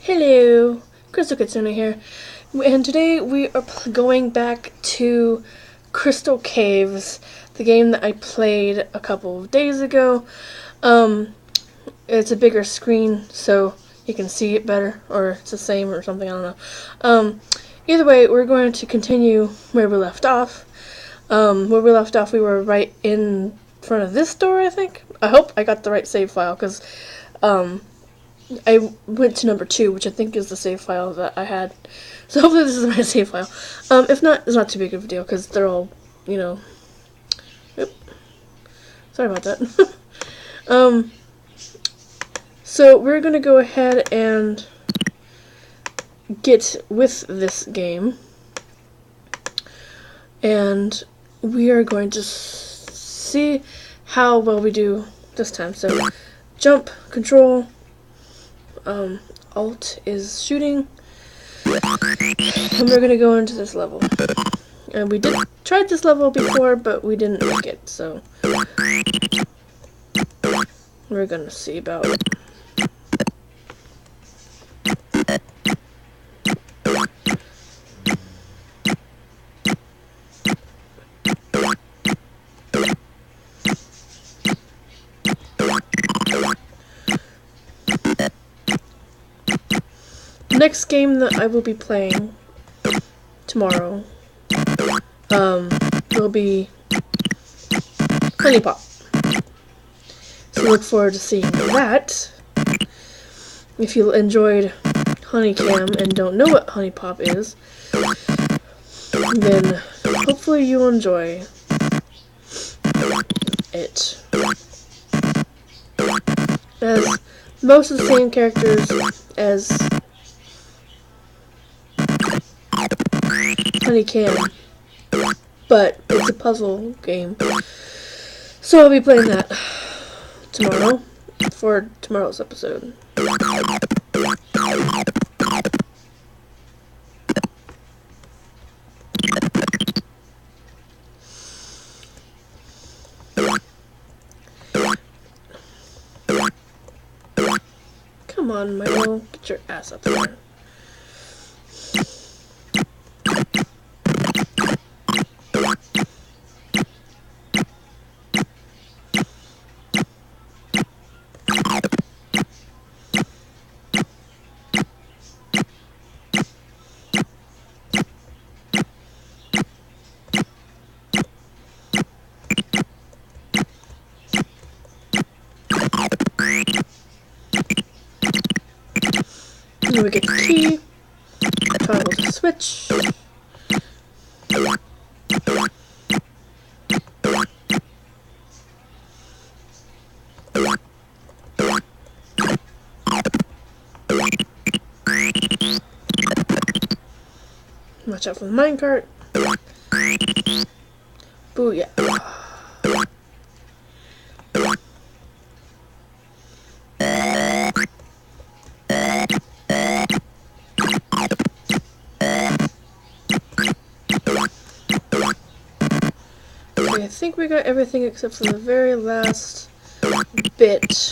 Hello, Crystal Kitsune here, and today we are going back to Crystal Caves, the game that I played a couple of days ago. It's a bigger screen, so you can see it better, or it's the same or something, I don't know. Either way, we're going to continue where we left off. Where we left off, we were right in front of this door, I think. I hope I got the right save file, because, I went to number 2, which I think is the save file that I had. So hopefully this is the right save file. If not, it's not too big of a deal, because they're all, you know... Oop. Sorry about that. So we're going to go ahead and get with this game. And we are going to see how well we do this time. So, jump, control... Alt is shooting, and we're gonna go into this level. And we tried this level before, but we didn't make it, so we're gonna see about it. Next game that I will be playing tomorrow will be Honey Pop. So look forward to seeing that. If you enjoyed Honeycam and don't know what Honey Pop is, then hopefully you'll enjoy it. It has most of the same characters as Honeycam, but it's a puzzle game. So I'll be playing that tomorrow for tomorrow's episode. Come on, Milo, get your ass up there. Then we get the key, toggle the switch. Watch out for the minecart. Booyah. Okay, I think we got everything except for the very last bit.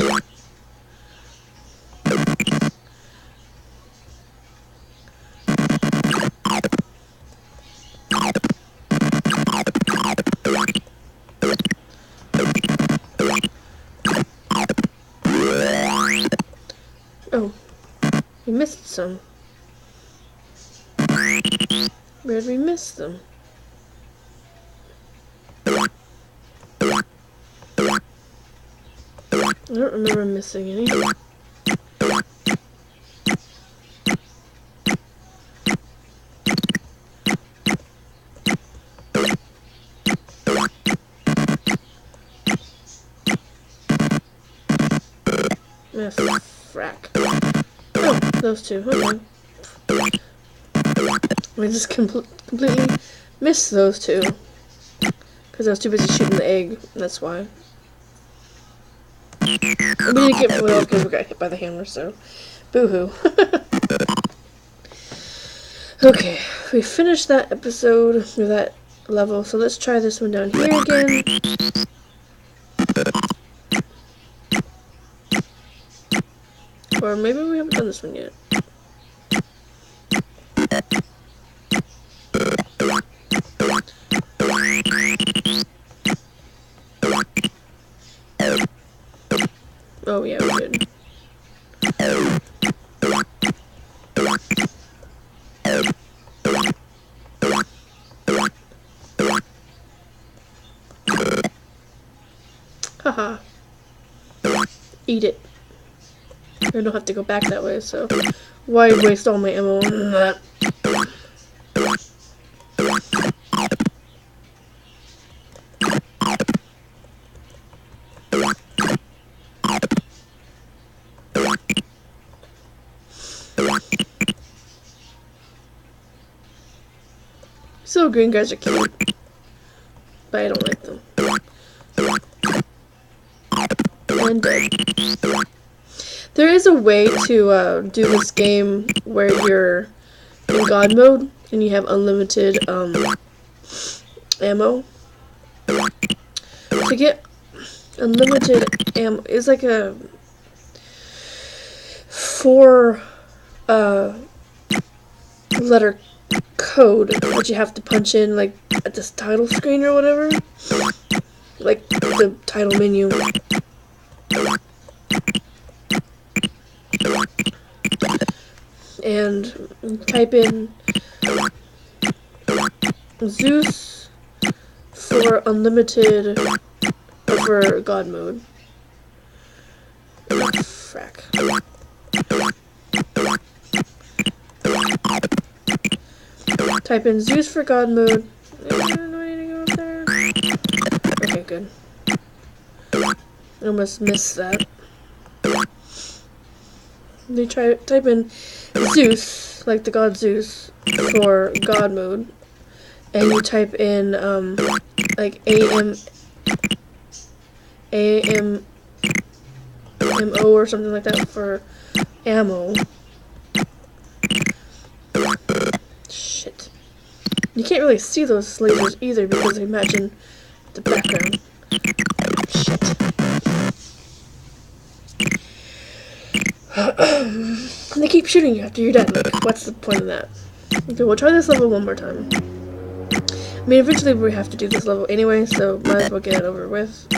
Oh, we missed some. Where did we miss them? I don't remember missing any. Yes, frack. Oh, those two. Okay. I just completely missed those two. Because I was too busy shooting the egg. That's why. We didn't get foiled because we got hit by the hammer, so boo-hoo. Okay, we finished that episode, or that level, so let's try this one down here again. Or maybe we haven't done this one yet. Oh yeah, we did. Haha. Eat it. I don't have to go back that way, so why waste all my ammo on that? So green guys are cute, but I don't like them. And dead. There is a way to do this game where you're in God mode and you have unlimited ammo. To get unlimited ammo is like a 4 letter code that you have to punch in like at this title screen or whatever, like the title menu. And type in Zeus for unlimited for God mode. Oh, frack. Type in Zeus for God mode. Do I need to go up there? Okay, good. I almost missed that. They type in Zeus, like the god Zeus, for God mode, and you type in like AMO or something like that for ammo. Shit. You can't really see those lasers either because they match in the background. Shit. They keep shooting you after you're dead. Like, what's the point of that? Okay, we'll try this level one more time. I mean, eventually we have to do this level anyway, so might as well get it over with.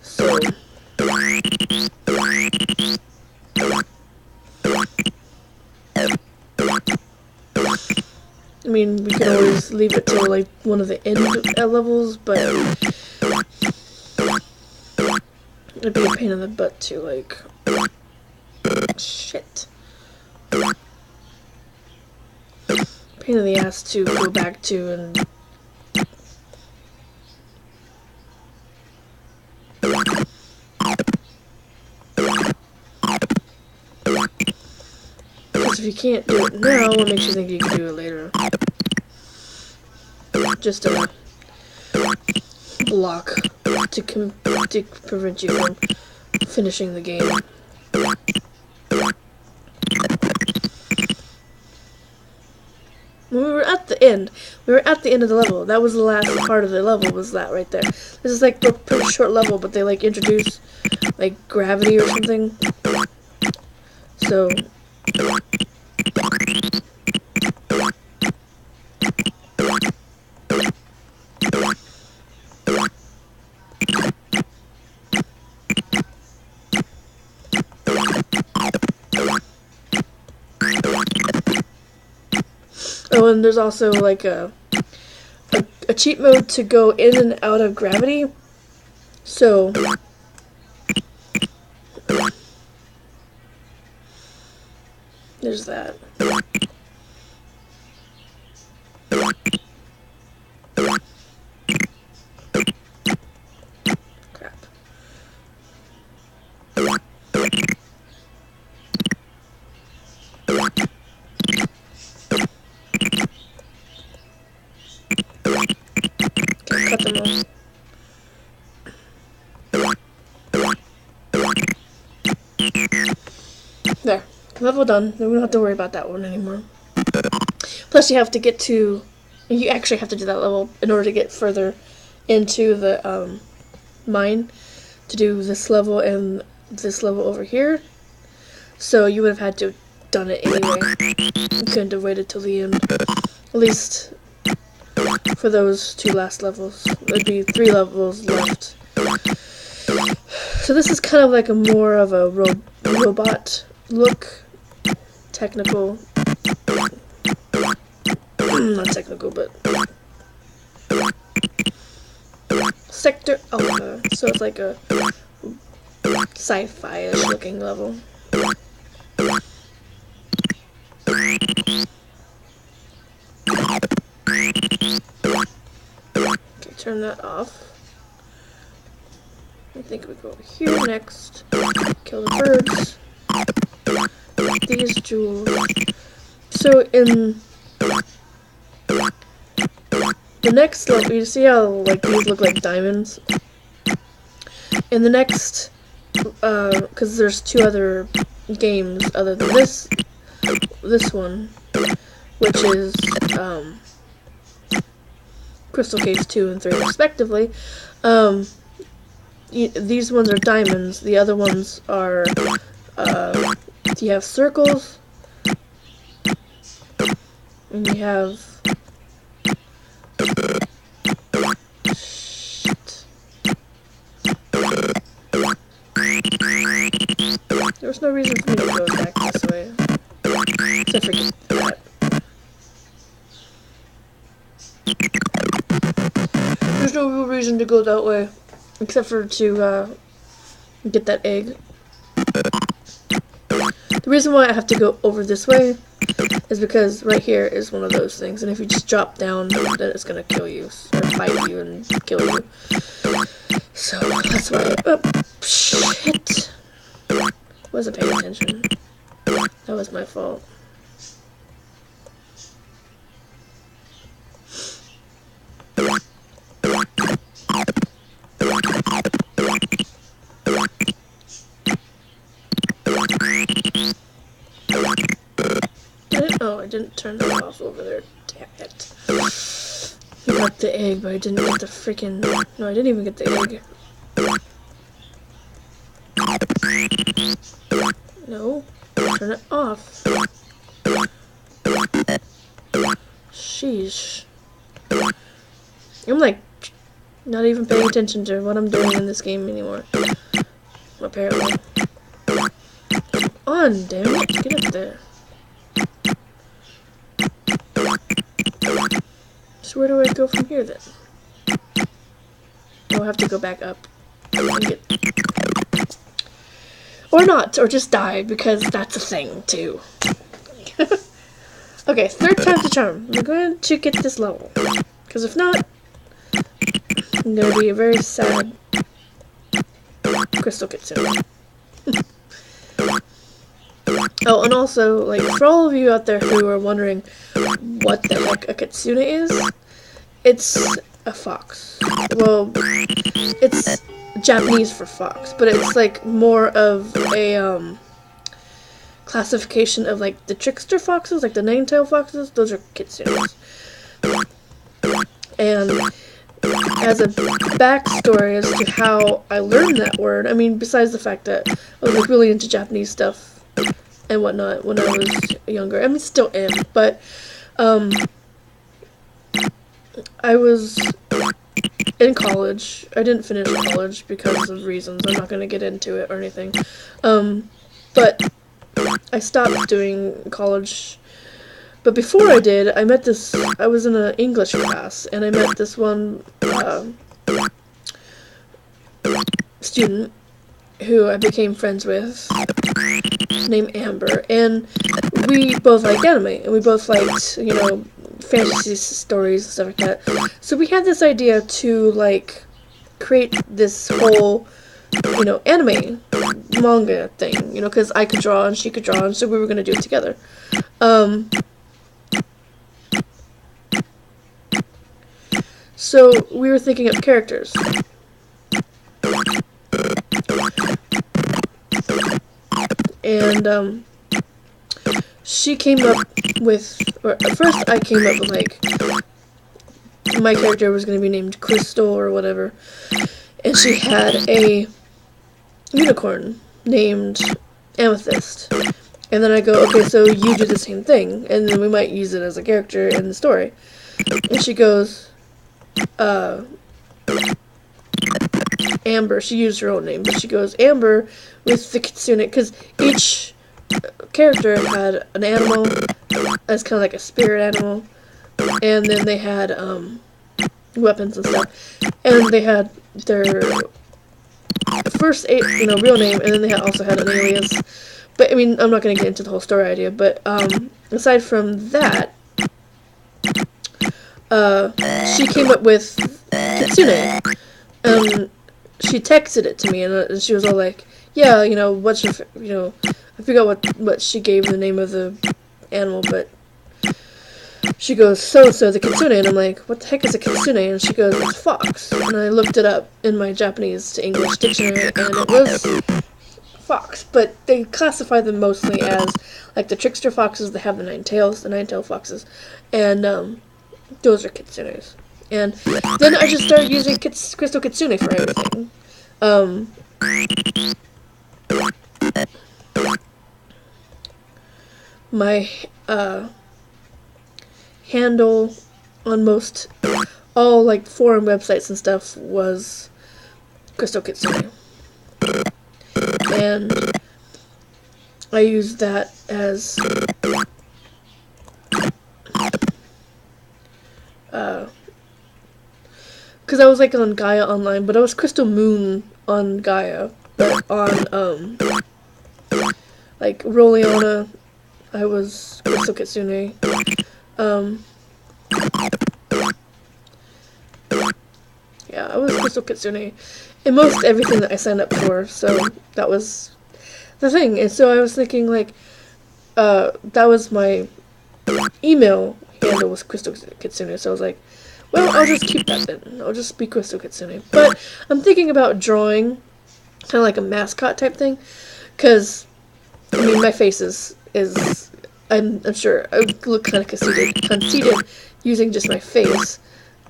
So... I mean, we could always leave it till, like, one of the end levels, but... it'd be a pain in the butt to, like... Shit. Pain in the ass to go back to and... Because if you can't do it now, what makes you think you can do it later? Just a block to prevent you from finishing the game. When we were at the end of the level. That was the last part of the level, was that right there. This is like a pretty short level, but they like introduce like gravity or something. So oh, and there's also like a cheat mode to go in and out of gravity. So there's that. Crap. Cut them off. There. Level done. We don't have to worry about that one anymore. Plus you have to get to... You actually have to do that level in order to get further into the mine. To do this level and this level over here. So you would have had to have done it anyway. You couldn't have waited till the end. At least... for those 2 last levels. There'd be 3 levels left So this is kind of like a more of a robot look, technical, not technical, but Sector Alpha. So it's like a sci-fi-ish looking level. Okay, turn that off. I think we go over here next. Kill the birds. These jewels. So in the next level, you see how like these look like diamonds? In the next, because there's 2 other games other than this one, which is Crystal Caves 2 and 3 respectively. These ones are diamonds. The other ones are, you have circles, and you have, shit. There's no reason for me to go back this way. So forget that. There's no real reason to go that way, except for to get that egg. The reason why I have to go over this way is because right here is one of those things, and if you just drop down, then it's gonna kill you, or bite you and kill you. So that's why. Oh, shit! Wasn't paying attention. That was my fault. Oh, I didn't turn that off over there. Damn it. I got the egg, but I didn't get the freaking... No, I didn't even get the egg. No. Turn it off. Sheesh. I'm like, not even paying attention to what I'm doing in this game anymore. Apparently. Come on, damn it. Get up there. So where do I go from here then? I'll have to go back up and get... Or not, or just die, because that's a thing too. Okay, 3rd time's the charm. I'm going to get this level. Because if not, I'm going to be a very sad Crystal Kitsune. Oh, and also, like, for all of you out there who are wondering what the heck a kitsune is, it's a fox. Well, it's Japanese for fox, but it's like more of a classification of like the trickster foxes, like the nine-tail foxes. Those are kitsunes. And as a backstory as to how I learned that word, I mean, besides the fact that I was like really into Japanese stuff and whatnot when I was younger. I mean, still am, but I was in college. I didn't finish college because of reasons. I'm not going to get into it or anything. But I stopped doing college. But before I did, I was in an English class, and I met this one student who I became friends with, named Amber, and we both liked anime, and we both liked, you know, fantasy stories and stuff like that. So we had this idea to, like, create this whole, you know, anime manga thing, you know, because I could draw and she could draw, and so we were going to do it together. So we were thinking of characters. And she came up with, or at first I came up with, like, my character was going to be named Crystal or whatever, and she had a unicorn named Amethyst. And then I go, okay, so you do the same thing, and then we might use it as a character in the story. And she goes, Amber. She used her own name, but she goes Amber with the kitsune, because each character had an animal as kind of like a spirit animal, and then they had weapons and stuff, and they had their first real name, and then they also had an alias. But I mean, I'm not going to get into the whole story idea, but aside from that, she came up with kitsune. She texted it to me, and she was all like, yeah, what's your, I forgot what she gave the name of the animal, but she goes, so the kitsune, and I'm like, what the heck is a kitsune? And she goes, it's fox. And I looked it up in my Japanese to English dictionary, and it was fox, but they classify them mostly as, like, the trickster foxes. They have the 9 tails, the 9-tailed foxes, and those are kitsunes. And then I just started using Crystal Kitsune for everything. My handle on most all like forum websites and stuff was Crystal Kitsune, and I used that as because I was like on Gaia Online, but I was Crystal Moon on Gaia, but on like Roliana, I was Crystal Kitsune. Yeah, I was Crystal Kitsune in most everything that I signed up for, so that was the thing. And so I was thinking, like, that was my email handle was Crystal Kitsune, so I was like, well, I'll just keep that then. I'll just be Crystal Kitsune. But I'm thinking about drawing kind of like a mascot type thing, because, I mean, my face is I'm sure I would look kind of conceited using just my face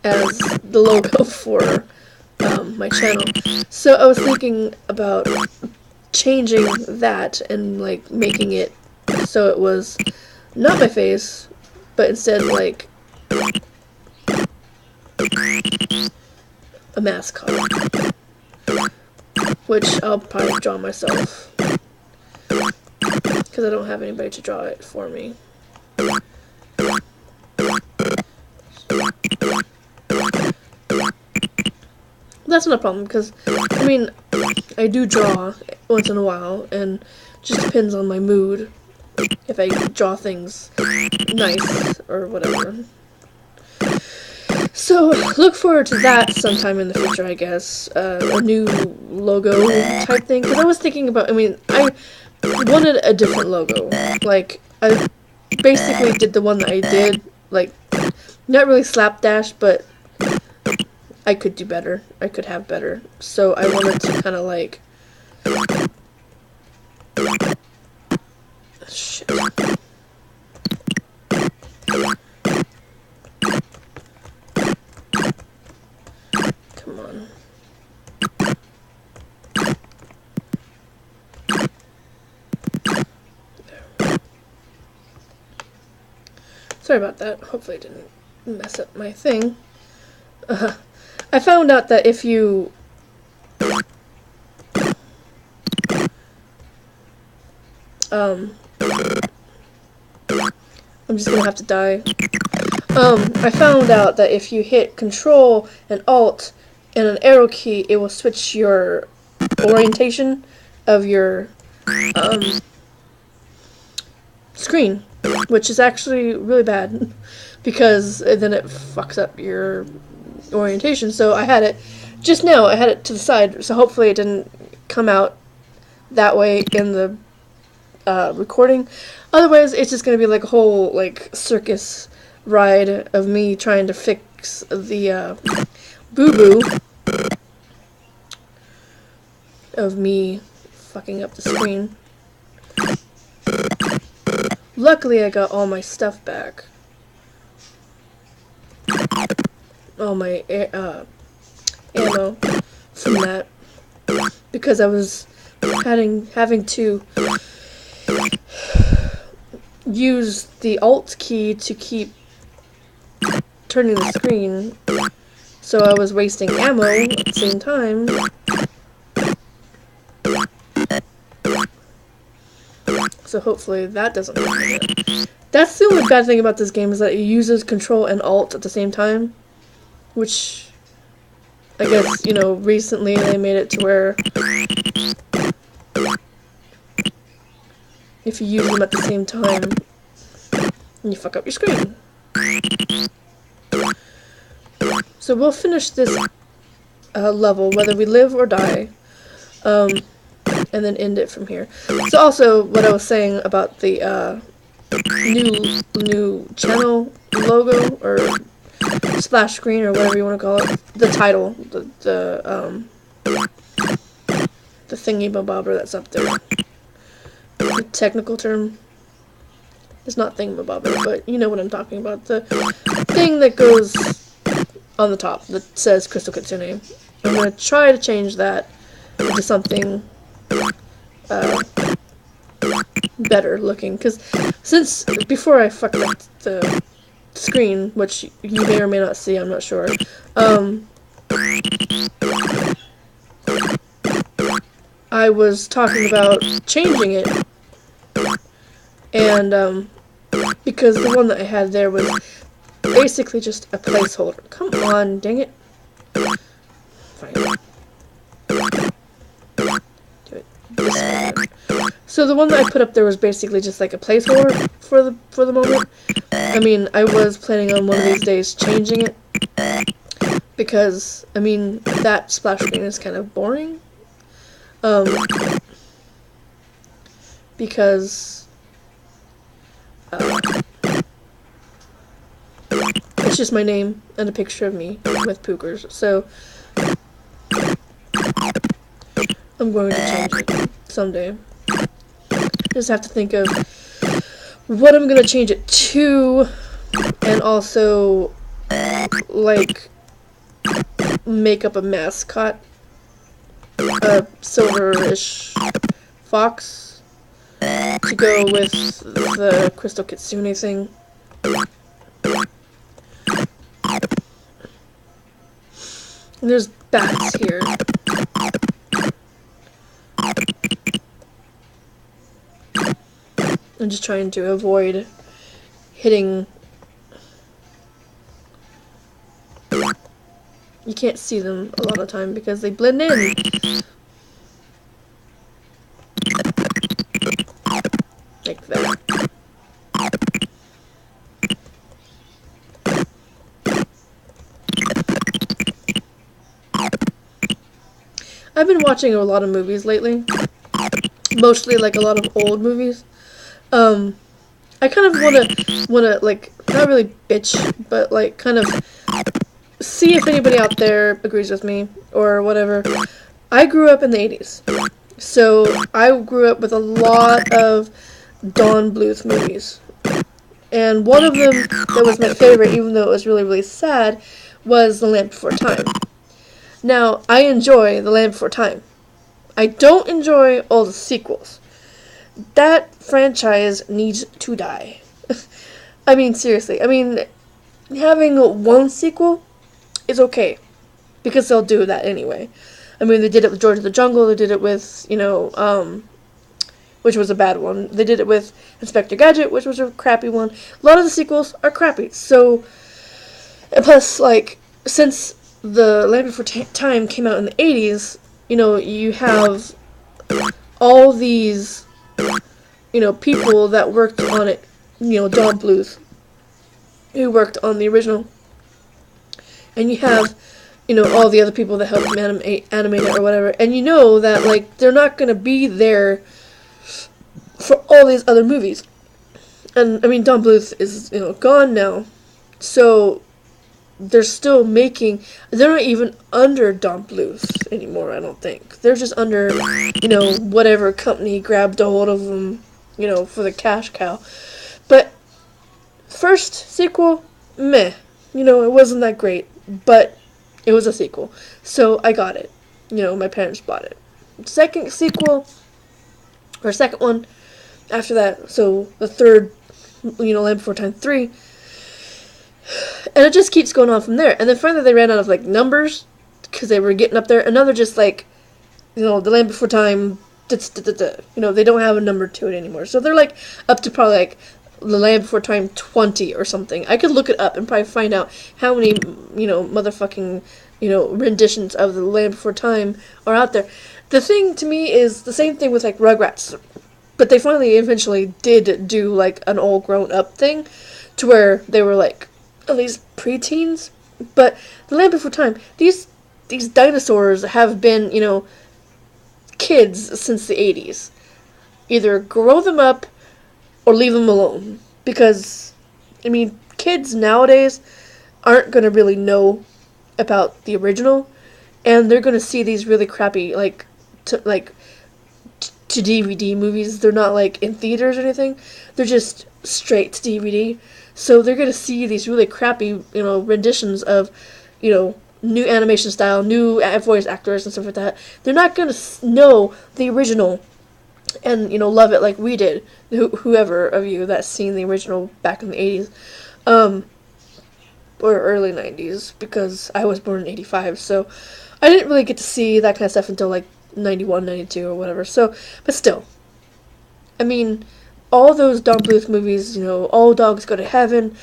as the logo for my channel. So I was thinking about changing that and like making it so it was not my face, but instead like a mascot, which I'll probably draw myself, because I don't have anybody to draw it for me. That's not a problem, because, I mean, I do draw once in a while, and it just depends on my mood, if I draw things nice, or whatever. So, look forward to that sometime in the future, I guess. A new logo type thing, because I was thinking about, I mean, I wanted a different logo. Like, I basically did the one that I did, like, not really slapdash, but I could do better. I could have better. So I wanted to kind of like... Shit. Come on. There. Sorry about that. Hopefully I didn't mess up my thing. I found out that if you I'm just gonna have to die. I found out that if you hit Control and Alt and an arrow key, it will switch your orientation of your screen, which is actually really bad because then it fucks up your orientation. So I had it just now, I had it to the side, so hopefully it didn't come out that way in the recording. Otherwise it's just gonna be like a whole like circus ride of me trying to fix the boo-boo of me fucking up the screen. Luckily I got all my stuff back. All my ammo from that, because I was having to use the Alt key to keep turning the screen, so I was wasting ammo at the same time. So hopefully that doesn't happen again. That's the only bad thing about this game, is that it uses Control and Alt at the same time. Which, I guess, you know, recently they made it to where if you use them at the same time, you fuck up your screen. So we'll finish this level, whether we live or die, and then end it from here. So also, what I was saying about the new channel logo, or splash screen, or whatever you want to call it, the title, the thingy bobber that's up there. The technical term is not thingamabobber, but you know what I'm talking about. The thing that goes on the top that says Crystal Kitsune. I'm going to try to change that into something better looking, because since before I fucked up the screen, which you may or may not see, I'm not sure, I was talking about changing it, and because the one that I had there was basically just a placeholder. Come on, dang it. Fine. Do it this way. So the one that I put up there was basically just like a placeholder for the moment. I mean, I was planning on one of these days changing it, because I mean that splash screen is kind of boring. Because it's just my name and a picture of me with pookers. So I'm going to change it someday. Just have to think of what I'm going to change it to, and also like make up a mascot, a silverish fox to go with the Crystal Kitsune thing. And there's bats here. I'm just trying to avoid hitting. You can't see them a lot of the time because they blend in. Like that. I've been watching a lot of movies lately. Mostly like a lot of old movies. I kind of wanna like, not really bitch, but like kind of see if anybody out there agrees with me or whatever. I grew up in the 80s. So I grew up with a lot of Don Bluth movies. And one of them that was my favorite, even though it was really, really sad, was The Land Before Time. Now, I enjoy The Land Before Time. I don't enjoy all the sequels. That franchise needs to die. I mean, seriously. I mean, having one sequel is okay, because they'll do that anyway. I mean, they did it with George of the Jungle, they did it with, you know, which was a bad one. They did it with Inspector Gadget, which was a crappy one. A lot of the sequels are crappy. So, and plus, like, since The Land Before Time came out in the 80s, you know, you have all these, you know, people that worked on it, you know, Don Bluth, who worked on the original. And you have, you know, all the other people that helped animate it or whatever. And you know that, like, they're not going to be there for all these other movies. And, I mean, Don Bluth is, you know, gone now. So, they're still making, they're not even under Don Bluth anymore, I don't think. They're just under, you know, whatever company grabbed a hold of them, you know, for the cash cow. But, first sequel, meh. You know, it wasn't that great, but it was a sequel. So, I got it. You know, my parents bought it. Second sequel, or second one, after that, so the third, you know, Land Before Time 3, and it just keeps going on from there. And then finally they ran out of, like, numbers, because they were getting up there, and now they're just, like, you know, The Land Before Time You know, they don't have a number to it anymore. So they're like up to probably like The Land Before Time 20 or something. I could look it up and probably find out how many, you know, motherfucking, you know, renditions of The Land Before Time are out there. The thing to me is the same thing with like Rugrats. But they finally eventually did do like an all grown up thing to where they were like at least preteens. But The Land Before Time, these dinosaurs have been, you know, kids since the 80s. Either grow them up or leave them alone. Because, I mean, kids nowadays aren't going to really know about the original. And they're going to see these really crappy, to DVD movies. They're not, like, in theaters or anything. They're just straight to DVD. So they're going to see these really crappy, you know, renditions of, you know, new animation style, new voice actors and stuff like that. They're not going to know the original and, you know, love it like we did. Whoever of you that's seen the original back in the 80s. Or early 90s, because I was born in 85, so I didn't really get to see that kind of stuff until, like, 91, 92, or whatever. So, but still. I mean, all those Don Bluth movies, you know, All Dogs Go to Heaven.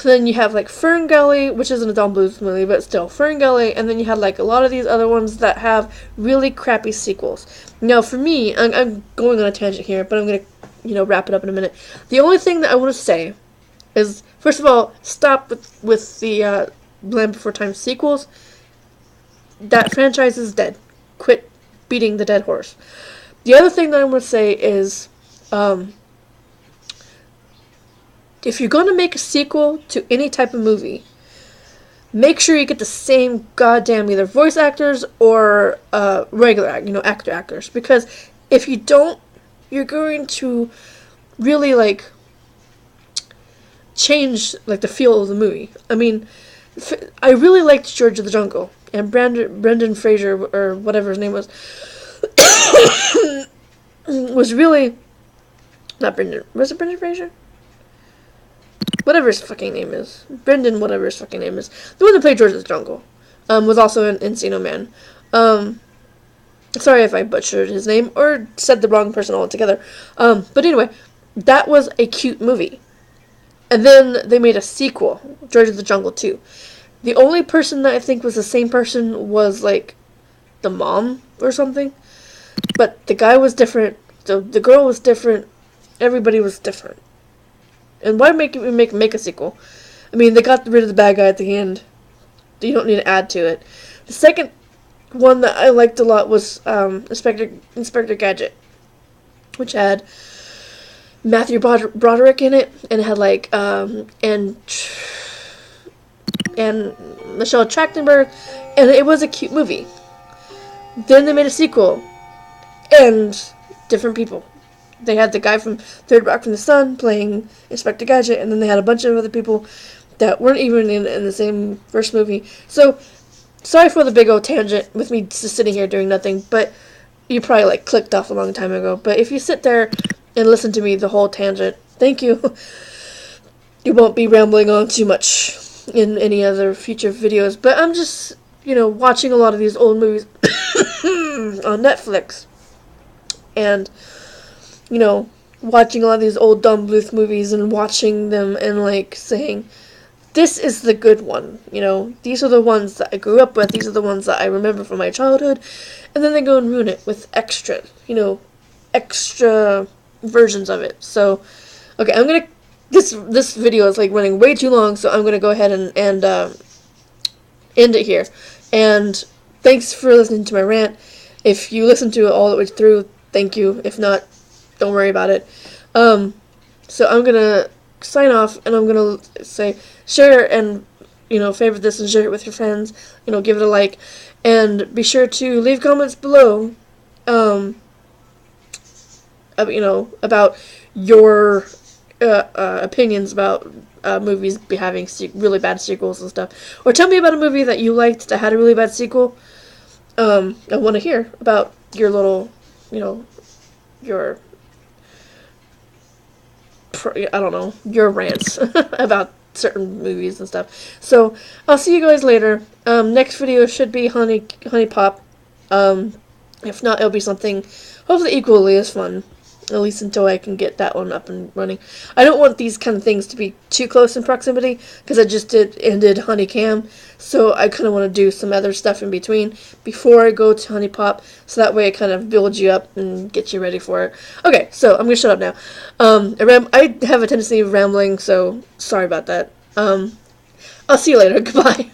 Then you have, like, Fern Gully, which isn't a Don Bluth movie, but still, Fern Gully. And then you had, like, a lot of these other ones that have really crappy sequels. Now, for me, I'm going on a tangent here, but I'm going to, you know, wrap it up in a minute. The only thing that I want to say is, first of all, stop with the Land Before Time sequels. That franchise is dead. Quit beating the dead horse. The other thing that I want to say is, if you're going to make a sequel to any type of movie, make sure you get the same goddamn either voice actors or regular, actors. Because if you don't, you're going to really, like, change, like, the feel of the movie. I mean, I really liked George of the Jungle, and Brendan Fraser, or whatever his name was, was really, not Brendan, was it Brendan Fraser? Whatever his fucking name is. Brendan, whatever his fucking name is. The one that played George of the Jungle, was also in Encino Man. Sorry if I butchered his name, or said the wrong person altogether. But anyway, that was a cute movie. And then they made a sequel, George of the Jungle 2. The only person that I think was the same person was, like, the mom or something. But the guy was different, the girl was different, everybody was different. And why make a sequel? I mean, they got rid of the bad guy at the end. You don't need to add to it. The second one that I liked a lot was Inspector Gadget, which had Matthew Broderick in it, and it had, like, and Michelle Trachtenberg, and it was a cute movie. Then they made a sequel, and different people. They had the guy from Third Rock from the Sun playing Inspector Gadget, and then they had a bunch of other people that weren't even in the same first movie. So, sorry for the big old tangent with me just sitting here doing nothing, but you probably, like, clicked off a long time ago. But if you sit there and listen to me the whole tangent, thank you. You won't be rambling on too much in any other future videos. But I'm just, you know, watching a lot of these old movies on Netflix. And, you know, watching a lot of these old Don Bluth movies and watching them and, like, saying, this is the good one, you know, these are the ones that I grew up with, these are the ones that I remember from my childhood, and then they go and ruin it with extra versions of it. So, okay, this video is, like, running way too long, so I'm gonna go ahead and end it here. And thanks for listening to my rant. If you listened to it all the way through, thank you. If not, don't worry about it. So I'm gonna sign off, and I'm gonna say, share and, you know, favorite this and share it with your friends. You know, give it a like, and be sure to leave comments below, you know, about your opinions about movies having really bad sequels and stuff. Or tell me about a movie that you liked that had a really bad sequel. I want to hear about your little, you know, your rants about certain movies and stuff. So I'll see you guys later. Next video should be Honey Pop. I If not, it'll be something hopefully equally as fun. At least until I can get that one up and running. I don't want these kind of things to be too close in proximity, because I just ended Honeycam, so I kind of want to do some other stuff in between before I go to Honey Pop, so that way it kind of builds you up and gets you ready for it. Okay, so I'm going to shut up now. I have a tendency of rambling, so sorry about that. I'll see you later. Goodbye.